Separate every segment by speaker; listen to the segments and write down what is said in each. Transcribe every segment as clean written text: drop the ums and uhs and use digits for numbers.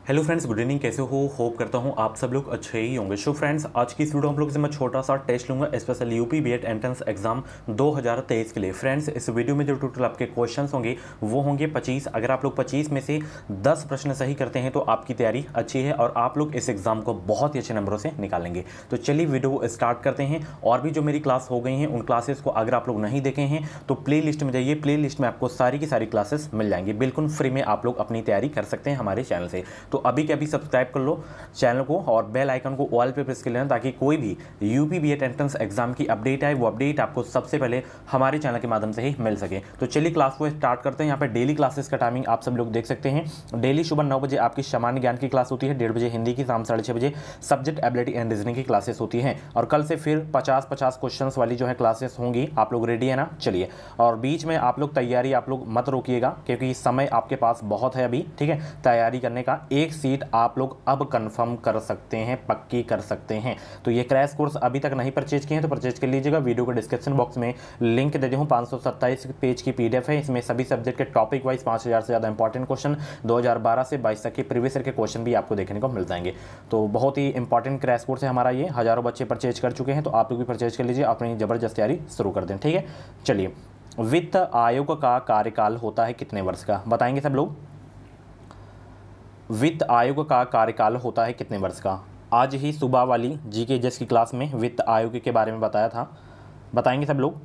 Speaker 1: Hello friends, good evening. कैसे हो? Hope करता हूँ आप सब लोग अच्छे ही होंगे। सो फ्रेंड्स, आज की इस वीडियो हम लोग से मैं छोटा सा टेस्ट लूंगा special UP BEd entrance exam 2023 के लिए। फ्रेंड्स, इस वीडियो में जो टोटल आपके क्वेश्चंस होंगे वो होंगे 25। अगर आप लोग 25 में से 10 प्रश्न सही करते हैं तो आपकी तैयारी अच्छी है और आप लोग इस एग्जाम को बहुत ही अच्छे नंबरों से निकालेंगे। तो चलिए वीडियो स्टार्ट करते हैं। और भी जो मेरी क्लास हो गई हैं उन क्लासेस को अगर आप लोग नहीं देखे हैं तो प्ले लिस्ट में जाइए। प्ले लिस्ट में आपको सारी की सारी क्लासेस मिल जाएंगी, बिल्कुल फ्री में आप लोग अपनी तैयारी कर सकते हैं हमारे चैनल से। तो अभी के अभी सब्सक्राइब कर लो चैनल को और बेल आइकन को ऑल पे प्रेस कर लेना ताकि कोई भी यूपी बीएड एंट्रेंस एग्जाम की अपडेट आए वो अपडेट आपको सबसे पहले हमारे चैनल के माध्यम से ही मिल सके। तो चलिए क्लास को स्टार्ट करते हैं। यहाँ पे डेली क्लासेस का टाइमिंग आप सब लोग देख सकते हैं। डेली सुबह 9 बजे आपकी सामान्य ज्ञान की क्लास होती है, 1:30 बजे हिंदी की, शाम 6:30 बजे सब्जेक्ट एबिलिटी एंड रीजनिंग की क्लासेस होती हैं। और कल से फिर 50-50 क्वेश्चंस वाली जो है क्लासेस होंगी। आप लोग रेडी है ना? चलिए, और बीच में आप लोग तैयारी आप लोग मत रोकिएगा क्योंकि समय आपके पास बहुत है अभी, ठीक है, तैयारी करने का। एक सीट आप लोग अब कंफर्म कर सकते हैं, पक्की कर सकते हैं। तो ये क्रैश कोर्स अभी तक नहीं परचेज किए हैं तो परचेज कर लीजिएगा। वीडियो के डिस्क्रिप्शन बॉक्स में लिंक दे दूँ। 527 पेज की पीडीएफ है। इसमें सभी सब्जेक्ट के टॉपिक वाइज 5000 से ज़्यादा इंपॉर्टेंट क्वेश्चन 2012 से 22 तक के प्रीवियस ईयर के क्वेश्चन भी आपको देखने को मिल जाएंगे। तो बहुत ही इंपॉर्टेंट क्रैश कोर्स है हमारा ये। हज़ारों बच्चे परचेज कर चुके हैं तो आप लोग भी परचेज कर लीजिए, अपनी ज़बरदस्त तैयारी शुरू कर दें, ठीक है। चलिए, वित्त आयोग का कार्यकाल होता है कितने वर्ष का? बताएंगे सब लोग। वित्त आयोग का कार्यकाल होता है कितने वर्ष का? आज ही सुबह वाली जीके जस की क्लास में वित्त आयोग के बारे में बताया था। बताएंगे सब लोग,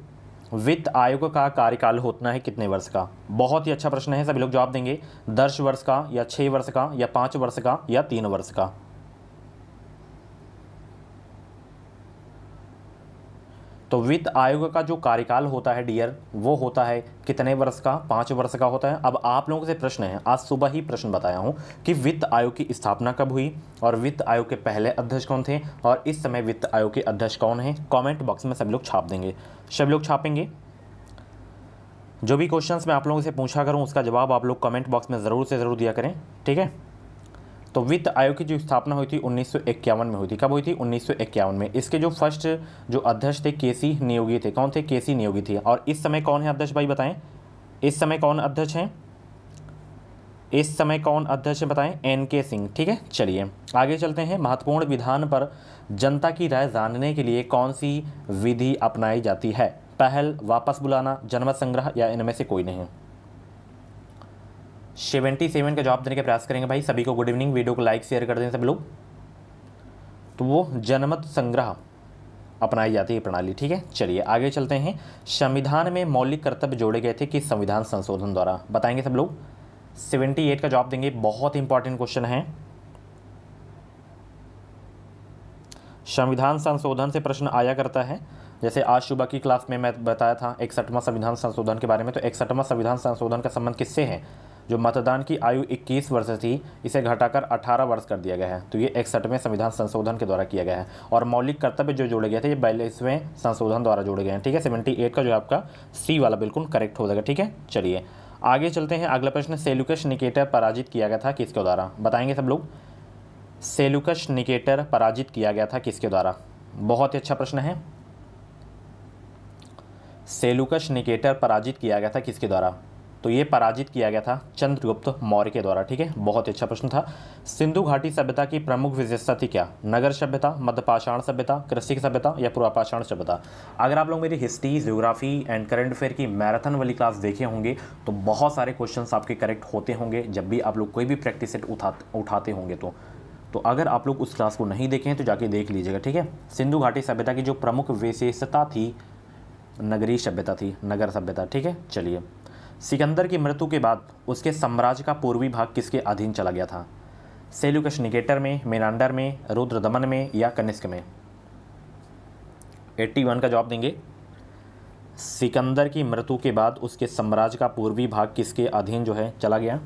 Speaker 1: वित्त आयोग का कार्यकाल होता है कितने वर्ष का? बहुत ही अच्छा प्रश्न है, सभी लोग जवाब देंगे। 10 वर्ष का या 6 वर्ष का या 5 वर्ष का या 3 वर्ष का? तो वित्त आयोग का जो कार्यकाल होता है डियर, वो होता है कितने वर्ष का? 5 वर्ष का होता है। अब आप लोगों से प्रश्न है, आज सुबह ही प्रश्न बताया हूं कि वित्त आयोग की स्थापना कब हुई और वित्त आयोग के पहले अध्यक्ष कौन थे और इस समय वित्त आयोग के अध्यक्ष कौन है। कमेंट बॉक्स में सब लोग छाप देंगे, सब लोग छापेंगे। जो भी क्वेश्चंस मैं आप लोगों से पूछा करूँ उसका जवाब आप लोग कमेंट बॉक्स में ज़रूर से ज़रूर दिया करें, ठीक है। तो वित्त आयोग की जो स्थापना हुई थी 1951 में हुई थी। कब हुई थी? 1951 में। इसके जो फर्स्ट जो अध्यक्ष थे केसी नियोगी थे। कौन थे? केसी नियोगी थे। और इस समय कौन है अध्यक्ष भाई बताएं? इस समय कौन अध्यक्ष हैं? इस समय कौन अध्यक्ष है बताएं? एन.के. सिंह, ठीक है। चलिए आगे चलते हैं। महत्वपूर्ण विधान पर जनता की राय जानने के लिए कौन सी विधि अपनाई जाती है? पहल, वापस बुलाना, जनमत संग्रह या इनमें से कोई नहीं? 77 का जवाब देने का प्रयास करेंगे भाई। सभी को गुड इवनिंग। वीडियो को लाइक शेयर कर दें सब लोग। तो वो जनमत संग्रह अपनाई जाती है प्रणाली, ठीक है। चलिए आगे चलते हैं। संविधान में मौलिक कर्तव्य जोड़े गए थे किस संविधान संशोधन द्वारा? बताएंगे सब लोग। 78 का जवाब देंगे। बहुत इंपॉर्टेंट क्वेश्चन है। संविधान संशोधन से प्रश्न आया करता है। जैसे आज सुबह की क्लास में मैं बताया था 61वां संविधान संशोधन के बारे में। तो 61वां संविधान संशोधन का संबंध किससे है? जो मतदान की आयु 21 वर्ष थी इसे घटाकर 18 वर्ष कर दिया गया है। तो ये 61वें संविधान संशोधन के द्वारा किया गया है। और मौलिक कर्तव्य जो जोड़े गए थे ये 42वें संशोधन द्वारा जोड़े गए हैं, ठीक है। 78 का जो आपका सी वाला बिल्कुल करेक्ट हो जाएगा, ठीक है। चलिए आगे चलते हैं। अगला प्रश्न, सेल्यूकस निकेटर पराजित किया गया था किसके द्वारा? बताएंगे सब लोग। सेल्यूकस निकेटर पराजित किया गया था किसके द्वारा? बहुत ही अच्छा प्रश्न है। सेल्यूकस निकेटर पराजित किया गया था किसके द्वारा? तो ये पराजित किया गया था चंद्रगुप्त मौर्य के द्वारा, ठीक है। बहुत अच्छा प्रश्न था। सिंधु घाटी सभ्यता की प्रमुख विशेषता थी क्या? नगर सभ्यता, मध्यपाषाण सभ्यता, कृषि सभ्यता या पूर्वापाषाण सभ्यता? अगर आप लोग मेरी history, geography and current affair की मैराथन वाली क्लास देखे होंगे तो बहुत सारे क्वेश्चंस आपके करेक्ट होते होंगे जब भी आप लोग कोई भी प्रैक्टिस सेट उठाते होंगे। तो अगर आप लोग उस क्लास को नहीं देखे हैं तो जाके देख लीजिएगा, ठीक है। सिंधु घाटी सभ्यता की जो प्रमुख विशेषता थी नगरीय सभ्यता थी, नगर सभ्यता, ठीक है। चलिए, सिकंदर की मृत्यु के बाद उसके साम्राज्य का पूर्वी भाग किसके अधीन चला गया था? सेल्यूकस निकेटर में, मेनांडर में, रुद्रदमन में या कनिष्क में? 81 का जवाब देंगे। सिकंदर की मृत्यु के बाद उसके साम्राज्य का पूर्वी भाग किसके अधीन जो है चला गया?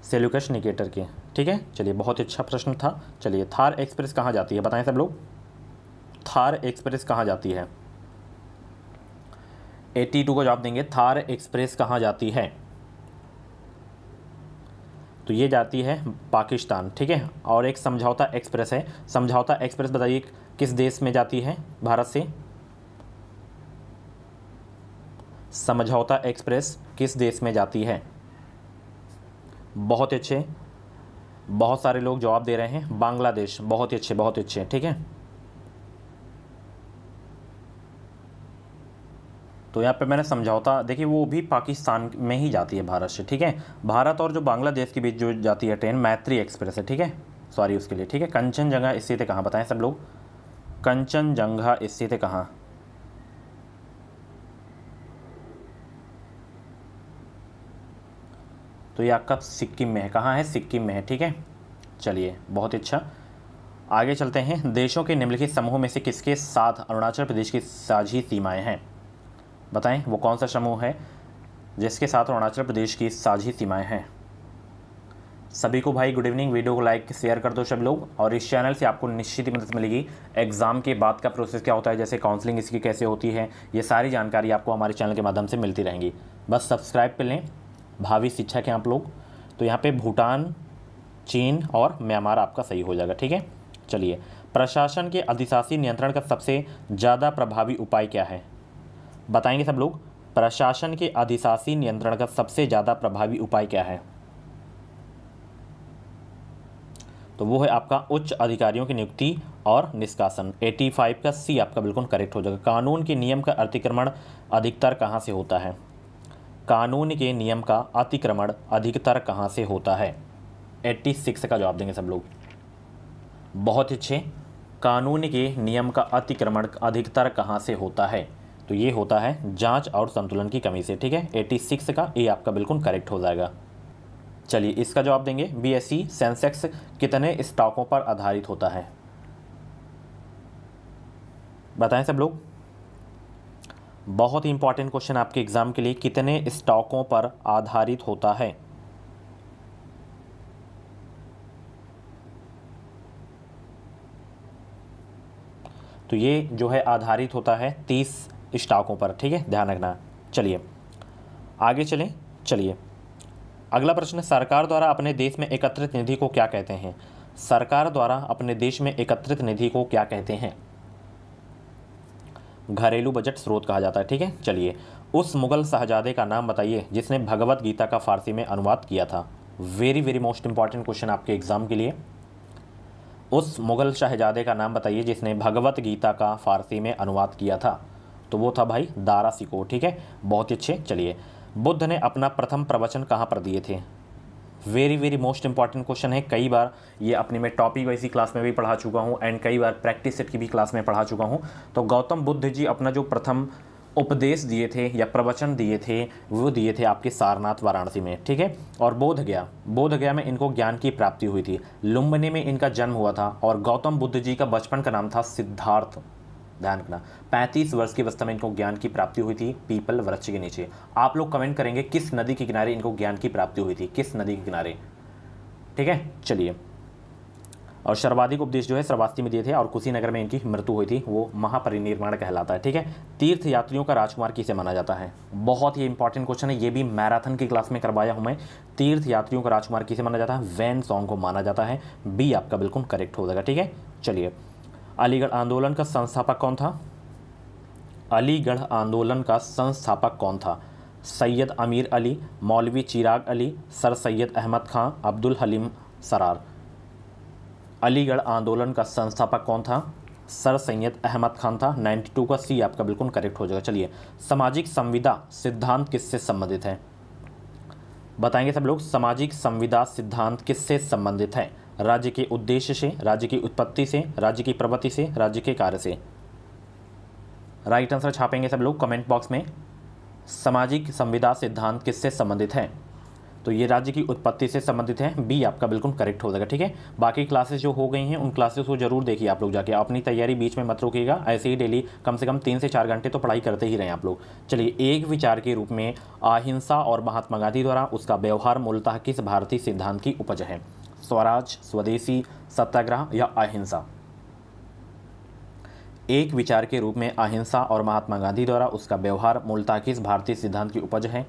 Speaker 1: सेल्यूकस निकेटर के, ठीक है। चलिए बहुत अच्छा प्रश्न था। चलिए, थार एक्सप्रेस कहाँ जाती है? बताएं सब लोग। थार एक्सप्रेस कहाँ जाती है? 82 को जवाब देंगे। थार एक्सप्रेस कहाँ जाती है? तो ये जाती है पाकिस्तान, ठीक है। और एक समझौता एक्सप्रेस है। समझौता एक्सप्रेस बताइए किस देश में जाती है भारत से? समझौता एक्सप्रेस किस देश में जाती है? बहुत अच्छे। बहुत सारे लोग जवाब दे रहे हैं बांग्लादेश, बहुत ही अच्छे, बहुत ही अच्छे, ठीक है। तो यहाँ पे मैंने समझौता, देखिए वो भी पाकिस्तान में ही जाती है भारत से, ठीक है। भारत और जो बांग्लादेश के बीच जो जाती है ट्रेन मैत्री एक्सप्रेस है, ठीक है, सॉरी उसके लिए, ठीक है। कंचनजंगा स्थित है कहाँ, बताएं सब लोग, कंचनजंगा स्थित है कहाँ? तो ये आपका सिक्किम में है, कहाँ है? सिक्किम में है, ठीक है। चलिए बहुत अच्छा, आगे चलते हैं। देशों के निम्नलिखित समूह में से किसके साथ अरुणाचल प्रदेश की साझी सीमाएं हैं? बताएं वो कौन सा समूह है जिसके साथ अरुणाचल प्रदेश की साझी सीमाएं हैं? सभी को भाई गुड इवनिंग, वीडियो को लाइक शेयर कर दो सब लोग। और इस चैनल से आपको निश्चित ही मदद मिलेगी। एग्ज़ाम के बाद का प्रोसेस क्या होता है, जैसे काउंसलिंग इसकी कैसे होती है, ये सारी जानकारी आपको हमारे चैनल के माध्यम से मिलती रहेंगी। बस सब्सक्राइब कर लें, भावी शिक्षा के आप लोग। तो यहाँ पे भूटान, चीन और म्यांमार आपका सही हो जाएगा, ठीक है। चलिए, प्रशासन के अधिशासी नियंत्रण का सबसे ज़्यादा प्रभावी उपाय क्या है? बताएंगे सब लोग, प्रशासन के अधिशासी नियंत्रण का सबसे ज़्यादा प्रभावी उपाय क्या है? तो वो है आपका उच्च अधिकारियों की नियुक्ति और निष्कासन। 85 का सी आपका बिल्कुल करेक्ट हो जाएगा। कानून के नियम का अतिक्रमण अधिकतर कहाँ से होता है? कानून के नियम का अतिक्रमण अधिकतर कहाँ से होता है? 86 का जवाब देंगे सब लोग, बहुत अच्छे। कानून के नियम का अतिक्रमण अधिकतर कहाँ से होता है? तो ये होता है जांच और संतुलन की कमी से, ठीक है। 86 का ए आपका बिल्कुल करेक्ट हो जाएगा। चलिए इसका जवाब देंगे, बीएसई सेंसेक्स कितने स्टॉकों पर आधारित होता है? बताएं सब लोग, बहुत ही इंपॉर्टेंट क्वेश्चन आपके एग्जाम के लिए, कितने स्टॉकों पर आधारित होता है? तो ये जो है आधारित होता है 30 स्टॉकों पर, ठीक है, ध्यान रखना। चलिए आगे चलें। चलिए अगला प्रश्न, सरकार द्वारा अपने देश में एकत्रित निधि को क्या कहते हैं? सरकार द्वारा अपने देश में एकत्रित निधि को क्या कहते हैं? घरेलू बजट स्रोत कहा जाता है, ठीक है। चलिए, उस मुगल शहजादे का नाम बताइए जिसने भगवत गीता का फारसी में अनुवाद किया था। Very very most important question आपके एग्जाम के लिए। उस मुगल शहजादे का नाम बताइए जिसने भगवत गीता का फारसी में अनुवाद किया था। तो वो था भाई दारा सिकोह, ठीक है, बहुत ही अच्छे। चलिए, बुद्ध ने अपना प्रथम प्रवचन कहाँ पर दिए थे? Very very most important question है, कई बार ये अपनी मैं टॉपिक वाइज क्लास में भी पढ़ा चुका हूँ एंड कई बार प्रैक्टिस सेट की भी क्लास में पढ़ा चुका हूँ। तो गौतम बुद्ध जी अपना जो प्रथम उपदेश दिए थे या प्रवचन दिए थे वो दिए थे आपके सारनाथ वाराणसी में, ठीक है। और बोधगया में इनको ज्ञान की प्राप्ति हुई थी। लुम्बिनी में इनका जन्म हुआ था और गौतम बुद्ध जी का बचपन का नाम था सिद्धार्थ। ध्यान रखना, 35 वर्ष की अवस्था में इनको ज्ञान की प्राप्ति हुई थी पीपल वृक्ष के नीचे। आप लोग कमेंट करेंगे किस नदी के किनारे इनको ज्ञान की प्राप्ति हुई थी, किस नदी के किनारे, ठीक है। चलिए, और सर्वाधिक उपदेश जो है श्रावस्ती में दिए थे और कुशीनगर में इनकी मृत्यु हुई थी, वो महापरिनिर्वाण कहलाता है, ठीक है। तीर्थ यात्रियों का राजकुमार किसे माना जाता है? बहुत ही इंपॉर्टेंट क्वेश्चन है, ये भी मैराथन की क्लास में करवाया हूं मैं। तीर्थ यात्रियों का राजकुमार किसे माना जाता है? वैन सॉन्ग को माना जाता है। बी आपका बिल्कुल करेक्ट हो जाएगा, ठीक है। चलिए, अलीगढ़ आंदोलन का संस्थापक कौन था? अलीगढ़ आंदोलन का संस्थापक कौन था? सैयद अमीर अली, मौलवी चिराग अली, सर सैयद अहमद खां, अब्दुल हलीम सरार। अलीगढ़ आंदोलन का संस्थापक कौन था? सर सैयद अहमद खान था। 92 का सी आपका बिल्कुल करेक्ट हो जाएगा। चलिए, सामाजिक संविदा सिद्धांत किससे संबंधित है? बताएंगे सब लोग, सामाजिक संविदा सिद्धांत किससे संबंधित है? राज्य के उद्देश्य से, राज्य की उत्पत्ति से, राज्य की प्रवृत्ति से, राज्य के कार्य से। राइट आंसर छापेंगे सब लोग कमेंट बॉक्स में। सामाजिक संविदा सिद्धांत किससे संबंधित है? तो ये राज्य की उत्पत्ति से संबंधित है। बी आपका बिल्कुल करेक्ट हो जाएगा, ठीक है। बाकी क्लासेस जो हो गई हैं उन क्लासेस को जरूर देखिए आप लोग जाके, अपनी तैयारी बीच में मत रोकिएगा। ऐसे ही डेली कम से कम 3 से 4 घंटे तो पढ़ाई करते ही रहें आप लोग। चलिए, एक विचार के रूप में अहिंसा और महात्मा गांधी द्वारा उसका व्यवहार मूलतः किस भारतीय सिद्धांत की उपज है? स्वराज, स्वदेशी, सत्याग्रह या अहिंसा? एक विचार के रूप में अहिंसा और महात्मा गांधी द्वारा उसका व्यवहार मूलतः किस भारतीय सिद्धांत की उपज है?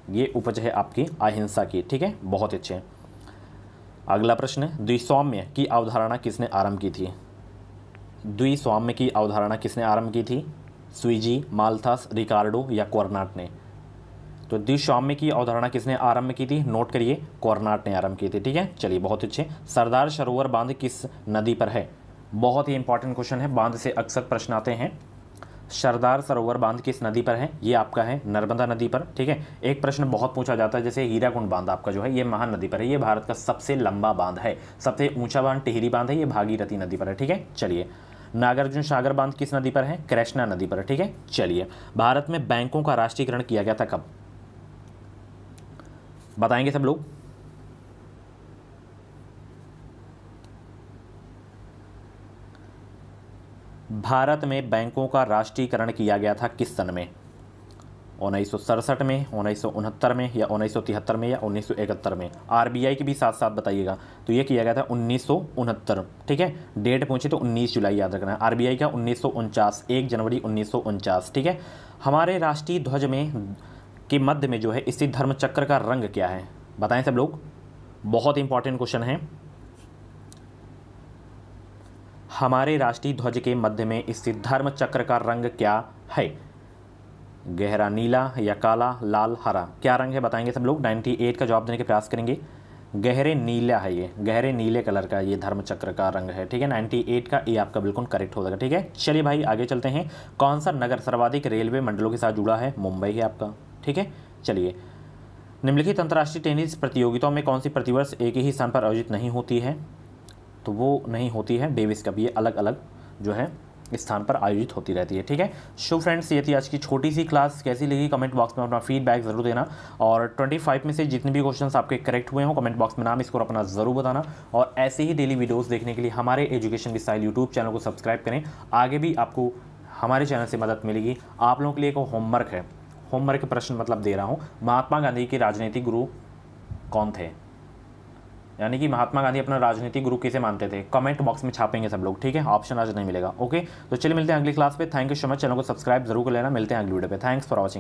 Speaker 1: ये उपज है आपकी अहिंसा की, ठीक है, बहुत अच्छे। अगला प्रश्न, द्विस्वाम्य की अवधारणा किसने आरंभ की थी? द्विस्वाम्य की अवधारणा किसने आरंभ की थी? स्वीजी, माल्थस, रिकार्डो या कोर्नाट ने? तो द्विस्वाम्य की अवधारणा किसने आरंभ की थी? नोट करिए, कोरनाट ने आरंभ की थी। ठीक है, चलिए बहुत अच्छे। सरदार सरोवर बांध किस नदी पर है? बहुत ही इंपॉर्टेंट क्वेश्चन है, बांध से अक्सर प्रश्न आते हैं। सरदार सरोवर बांध किस नदी पर है? ये आपका है नर्मदा नदी पर। ठीक है, एक प्रश्न बहुत पूछा जाता है, जैसे हीराकुंड बांध आपका जो है ये महानदी पर है, ये भारत का सबसे लंबा बांध है। सबसे ऊंचा बांध टिहरी बांध है, ये भागीरथी नदी पर है। ठीक है, चलिए। नागार्जुन सागर बांध किस नदी पर है? कृष्णा नदी पर। ठीक है, चलिए। भारत में बैंकों का राष्ट्रीयकरण किया गया था कब? बताएंगे सब लोग। भारत में बैंकों का राष्ट्रीयकरण किया गया था किस सन में? 1967 में, 1969 में, या 1973 में, या 1971 में? आरबीआई के भी साथ साथ बताइएगा। तो ये किया गया था 1969। ठीक है, डेट पूछे तो 19 जुलाई याद रखना है। आरबीआई का 1949, 1 जनवरी 1949। ठीक है। हमारे राष्ट्रीय ध्वज में के मध्य में जो है स्थित धर्म चक्र का रंग क्या है? बताएं सब लोग, बहुत इंपॉर्टेंट क्वेश्चन है। हमारे राष्ट्रीय ध्वज के मध्य में स्थित धर्म चक्र का रंग क्या है? गहरा नीला या काला, लाल, हरा? क्या रंग है बताएंगे सब लोग। 98 का जवाब देने के प्रयास करेंगे। गहरे नीला है, ये गहरे नीले कलर का ये धर्म चक्र का रंग है। ठीक है, 98 का ये आपका बिल्कुल करेक्ट हो जाएगा। ठीक है, चलिए भाई आगे चलते हैं। कौन सा नगर सर्वाधिक रेलवे मंडलों के साथ जुड़ा है? मुंबई है आपका। ठीक है, चलिए। निम्नलिखित अंतर्राष्ट्रीय टेनिस प्रतियोगिताओं में कौन सी प्रतिवर्ष एक ही स्थान पर आयोजित नहीं होती है? तो वो नहीं होती है डेविस कप, ये अलग अलग जो है स्थान पर आयोजित होती रहती है। ठीक है, सो फ्रेंड्स ये थी आज की छोटी सी क्लास। कैसी लगी कमेंट बॉक्स में अपना फीडबैक ज़रूर देना, और 25 में से जितने भी क्वेश्चंस आपके करेक्ट हुए हों कमेंट बॉक्स में नाम स्कोर अपना ज़रूर बताना। और ऐसे ही डेली वीडियोस देखने के लिए हमारे education with style YouTube channel को सब्सक्राइब करें। आगे भी आपको हमारे चैनल से मदद मिलेगी। आप लोगों के लिए एक होमवर्क है, होमवर्क प्रश्न मतलब दे रहा हूँ। महात्मा गांधी के राजनीतिक गुरु कौन थे? यानी कि महात्मा गांधी अपना राजनीतिक गुरु किसे मानते थे? कमेंट बॉक्स में छापेंगे सब लोग। ठीक है, ऑप्शन आज नहीं मिलेगा। ओके, तो चलिए मिलते हैं अगली क्लास पे। Thank you so much. Channel को सब्सक्राइब जरूर कर लेना। मिलते हैं अगली वीडियो पे। Thanks for watching.